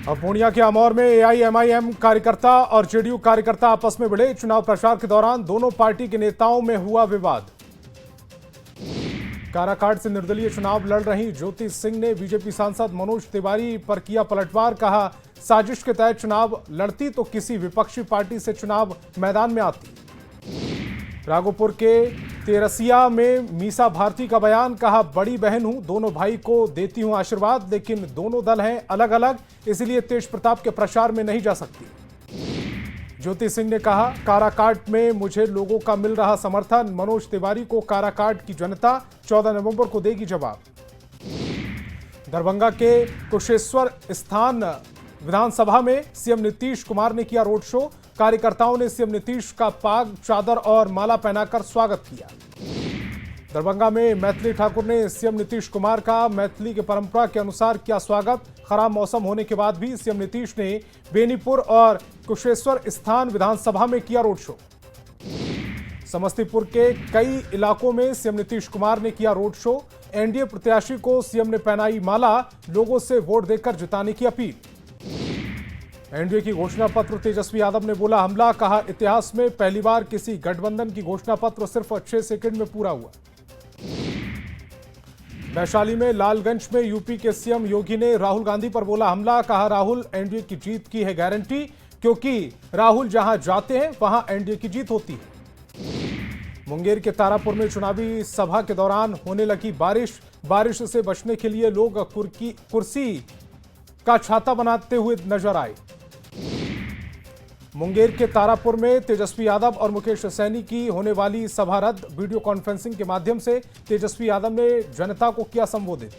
अब पूर्णिया के अमौर में एआईएमआईएम कार्यकर्ता और जेडीयू कार्यकर्ता आपस में भिड़े। चुनाव प्रचार के दौरान दोनों पार्टी के नेताओं में हुआ विवाद। काराकाट से निर्दलीय चुनाव लड़ रही ज्योति सिंह ने बीजेपी सांसद मनोज तिवारी पर किया पलटवार। कहा, साजिश के तहत चुनाव लड़ती तो किसी विपक्षी पार्टी से चुनाव मैदान में आती। राघोपुर के तेरसिया में मीसा भारती का बयान। कहा, बड़ी बहन हूं, दोनों भाई को देती हूं आशीर्वाद, लेकिन दोनों दल हैं अलग अलग, इसलिए तेज प्रताप के प्रचार में नहीं जा सकती। ज्योति सिंह ने कहा, काराकाट में मुझे लोगों का मिल रहा समर्थन, मनोज तिवारी को काराकाट की जनता 14 नवंबर को देगी जवाब। दरभंगा के कुशेश्वर स्थान विधानसभा में सीएम नीतीश कुमार ने किया रोड शो। कार्यकर्ताओं ने सीएम नीतीश का पाग, चादर और माला पहनाकर स्वागत किया। दरभंगा में मैथिली ठाकुर ने सीएम नीतीश कुमार का मैथिली की परंपरा के अनुसार किया स्वागत। खराब मौसम होने के बाद भी सीएम नीतीश ने बेनीपुर और कुशेश्वर स्थान विधानसभा में किया रोड शो। समस्तीपुर के कई इलाकों में सीएम नीतीश कुमार ने किया रोड शो। एनडीए प्रत्याशी को सीएम ने पहनाई माला, लोगों से वोट देकर जिताने की अपील। एनडीए की घोषणा पत्र तेजस्वी यादव ने बोला हमला। कहा, इतिहास में पहली बार किसी गठबंधन की घोषणा पत्र सिर्फ 6 सेकंड में पूरा हुआ। वैशाली में लालगंज में यूपी के सीएम योगी ने राहुल गांधी पर बोला हमला। कहा, राहुल एनडीए की जीत की है गारंटी, क्योंकि राहुल जहां जाते हैं वहां एनडीए की जीत होती है। मुंगेर के तारापुर में चुनावी सभा के दौरान होने लगी बारिश से बचने के लिए लोग कुर्सी का छाता बनाते हुए नजर आए। मुंगेर के तारापुर में तेजस्वी यादव और मुकेश सैनी की होने वाली सभा रद्द। वीडियो कॉन्फ्रेंसिंग के माध्यम से तेजस्वी यादव ने जनता को किया संबोधित।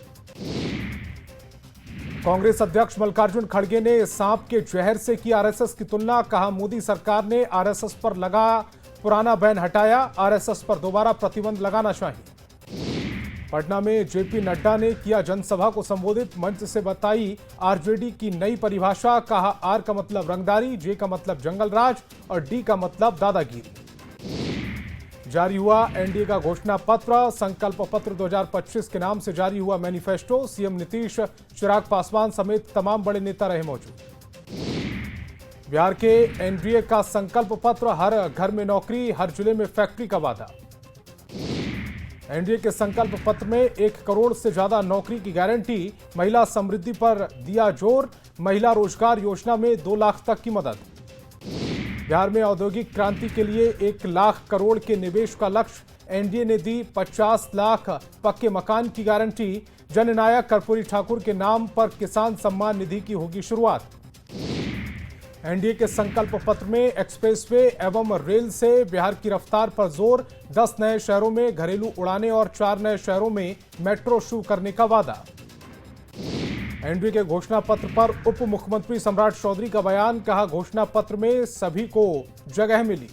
कांग्रेस अध्यक्ष मल्लिकार्जुन खड़गे ने सांप के जहर से की आरएसएस की तुलना। कहा, मोदी सरकार ने आरएसएस पर लगा पुराना बैन हटाया, आरएसएस पर दोबारा प्रतिबंध लगाना चाहिए। पटना में जेपी नड्डा ने किया जनसभा को संबोधित। मंच से बताई आरजेडी की नई परिभाषा। कहा, आर का मतलब रंगदारी, जे का मतलब जंगल राज और डी का मतलब दादागिरी। जारी हुआ एनडीए का घोषणा पत्र। संकल्प पत्र 2025 के नाम से जारी हुआ मैनिफेस्टो। सीएम नीतीश, चिराग पासवान समेत तमाम बड़े नेता रहे मौजूद। बिहार के एनडीए का संकल्प पत्र। हर घर में नौकरी, हर जिले में फैक्ट्री का वादा। एनडीए के संकल्प पत्र में 1 करोड़ से ज्यादा नौकरी की गारंटी। महिला समृद्धि पर दिया जोर। महिला रोजगार योजना में 2 लाख तक की मदद। बिहार में औद्योगिक क्रांति के लिए 1 लाख करोड़ के निवेश का लक्ष्य। एनडीए ने दी 50 लाख पक्के मकान की गारंटी। जननायक कर्पूरी ठाकुर के नाम पर किसान सम्मान निधि की होगी शुरुआत। एनडीए के संकल्प पत्र में एक्सप्रेसवे एवं रेल से बिहार की रफ्तार पर जोर। 10 नए शहरों में घरेलू उड़ानें और 4 नए शहरों में मेट्रो शुरू करने का वादा। एनडीए के घोषणा पत्र पर उप मुख्यमंत्री सम्राट चौधरी का बयान। कहा, घोषणा पत्र में सभी को जगह मिली।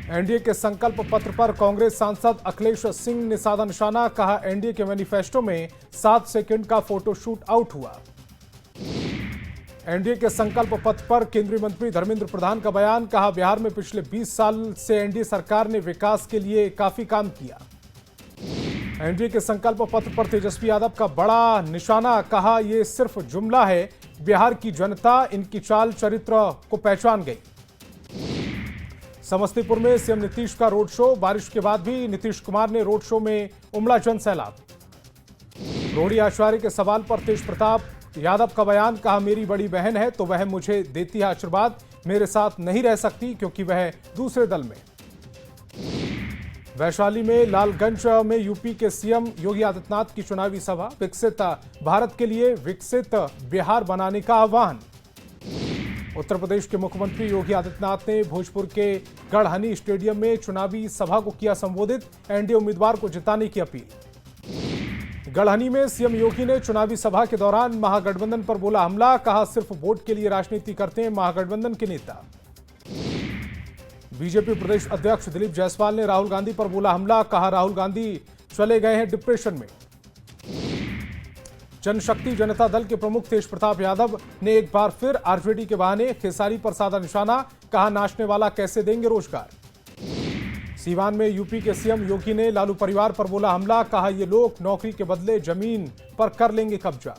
एनडीए के संकल्प पत्र पर कांग्रेस सांसद अखिलेश सिंह ने साधा निशाना। कहा, एनडीए के मैनिफेस्टो में 7 सेकंड का फोटोशूट आउट हुआ। एनडीए के संकल्प पत्र पर केंद्रीय मंत्री धर्मेंद्र प्रधान का बयान। कहा, बिहार में पिछले 20 साल से एनडीए सरकार ने विकास के लिए काफी काम किया। एनडीए के संकल्प पत्र पर तेजस्वी यादव का बड़ा निशाना। कहा, यह सिर्फ जुमला है, बिहार की जनता इनकी चाल चरित्र को पहचान गई। समस्तीपुर में सीएम नीतीश का रोड शो। बारिश के बाद भी नीतीश कुमार ने रोड शो में उमड़ा जन सैलाब। रोहड़ी आचार्य के सवाल पर तेज प्रताप यादव का बयान। कहा, मेरी बड़ी बहन है तो वह मुझे देती है आशीर्वाद, मेरे साथ नहीं रह सकती क्योंकि वह दूसरे दल में। वैशाली में लालगंज में यूपी के सीएम योगी आदित्यनाथ की चुनावी सभा। विकसित भारत के लिए विकसित बिहार बनाने का आह्वान। उत्तर प्रदेश के मुख्यमंत्री योगी आदित्यनाथ ने भोजपुर के गढ़हनी स्टेडियम में चुनावी सभा को किया संबोधित। एनडीए उम्मीदवार को जिताने की अपील। गढ़हनी में सीएम योगी ने चुनावी सभा के दौरान महागठबंधन पर बोला हमला। कहा, सिर्फ वोट के लिए राजनीति करते हैं महागठबंधन के नेता। बीजेपी प्रदेश अध्यक्ष दिलीप जायसवाल ने राहुल गांधी पर बोला हमला। कहा, राहुल गांधी चले गए हैं डिप्रेशन में। जनशक्ति जनता दल के प्रमुख तेज प्रताप यादव ने एक बार फिर आरजेडी के बहाने खेसारी पर साधा निशाना। कहा, नाचने वाला कैसे देंगे रोजगार। सीवान में यूपी के सीएम योगी ने लालू परिवार पर बोला हमला। कहा, ये लोग नौकरी के बदले जमीन पर कर लेंगे कब्जा।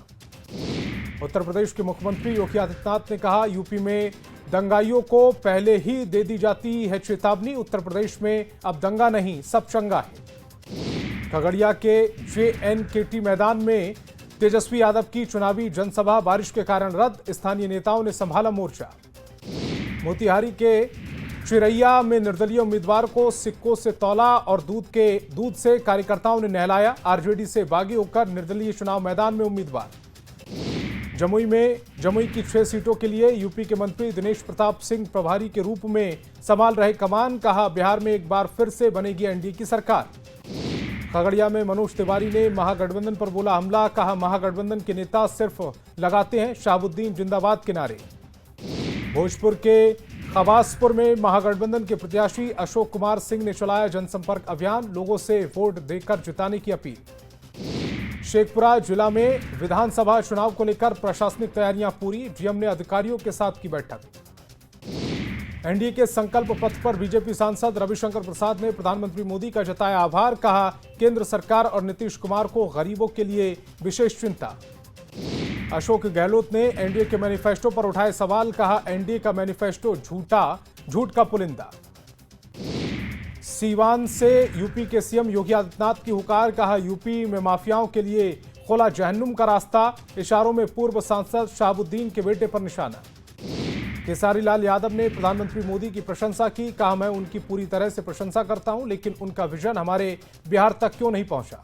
उत्तर प्रदेश के मुख्यमंत्री योगी आदित्यनाथ ने कहा, यूपी में दंगाइयों को पहले ही दे दी जाती है चेतावनी। उत्तर प्रदेश में अब दंगा नहीं, सब चंगा है। खगड़िया के JNKT मैदान में तेजस्वी यादव की चुनावी जनसभा बारिश के कारण रद्द, स्थानीय नेताओं ने संभाला मोर्चा। मोतिहारी के चिरैया में निर्दलीय उम्मीदवार को सिक्कों से तौला और दूध से कार्यकर्ताओं ने नहलाया। आरजेडी से बागी होकर निर्दलीय चुनाव मैदान में उम्मीदवार। जमुई की 6 सीटों के लिए यूपी के मंत्री दिनेश प्रताप सिंह प्रभारी के रूप में संभाल रहे कमान। कहा, बिहार में एक बार फिर से बनेगी एनडीए की सरकार। खगड़िया में मनोज तिवारी ने महागठबंधन पर बोला हमला। कहा, महागठबंधन के नेता सिर्फ लगाते हैं शहाबुद्दीन जिंदाबाद के नारे। भोजपुर के खबासपुर में महागठबंधन के प्रत्याशी अशोक कुमार सिंह ने चलाया जनसंपर्क अभियान, लोगों से वोट देकर जिताने की अपील। शेखपुरा जिला में विधानसभा चुनाव को लेकर प्रशासनिक तैयारियां पूरी, डीएम ने अधिकारियों के साथ की बैठक। एनडीए के संकल्प पथ पर बीजेपी सांसद रविशंकर प्रसाद ने प्रधानमंत्री मोदी का जताया आभार। कहा, केंद्र सरकार और नीतीश कुमार को गरीबों के लिए विशेष चिंता। अशोक गहलोत ने एनडीए के मैनिफेस्टो पर उठाए सवाल। कहा, एनडीए का मैनिफेस्टो झूठ का पुलिंदा। सीवान से यूपी के सीएम योगी आदित्यनाथ की हुकार। कहा, यूपी में माफियाओं के लिए खोला जहन्नुम का रास्ता। इशारों में पूर्व सांसद शहाबुद्दीन के बेटे पर निशाना। केसारी लाल यादव ने प्रधानमंत्री मोदी की प्रशंसा की। कहा, मैं उनकी पूरी तरह से प्रशंसा करता हूं, लेकिन उनका विजन हमारे बिहार तक क्यों नहीं पहुंचा।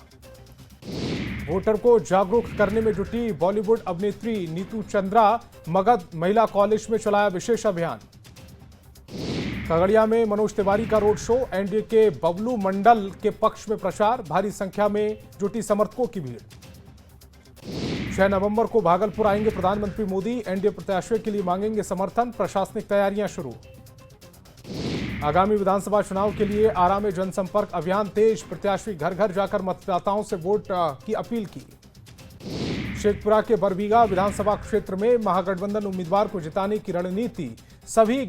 वोटर को जागरूक करने में जुटी बॉलीवुड अभिनेत्री नीतू चंद्रा। मगध महिला कॉलेज में चलाया विशेष अभियान। खगड़िया में मनोज तिवारी का रोड शो, एनडीए के बबलू मंडल के पक्ष में प्रचार। भारी संख्या में जुटी समर्थकों की भीड़। 6 नवंबर को भागलपुर आएंगे प्रधानमंत्री मोदी, एनडीए प्रत्याशियों के लिए मांगेंगे समर्थन। प्रशासनिक तैयारियां शुरू। आगामी विधानसभा चुनाव के लिए आरा में जनसंपर्क अभियान तेज। प्रत्याशी घर घर जाकर मतदाताओं से वोट की अपील की। शेखपुरा के बरबीघा विधानसभा क्षेत्र में महागठबंधन उम्मीदवार को जिताने की रणनीति, सभी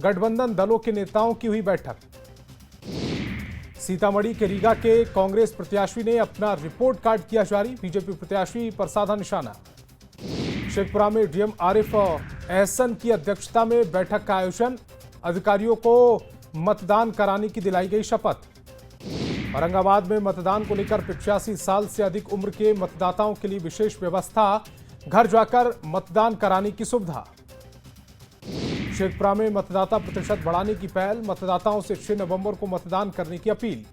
गठबंधन दलों के नेताओं की हुई बैठक। सीतामढ़ी के रीगा के कांग्रेस प्रत्याशी ने अपना रिपोर्ट कार्ड किया जारी। बीजेपी प्रत्याशी पर साधा निशाना। शेखपुरा में डीएम आरिफ एहसन की अध्यक्षता में बैठक का आयोजन। अधिकारियों को मतदान कराने की दिलाई गई शपथ। औरंगाबाद में मतदान को लेकर 85 साल से अधिक उम्र के मतदाताओं के लिए विशेष व्यवस्था, घर जाकर मतदान कराने की सुविधा। शेखपुरा में मतदाता प्रतिशत बढ़ाने की पहल, मतदाताओं से 6 नवंबर को मतदान करने की अपील।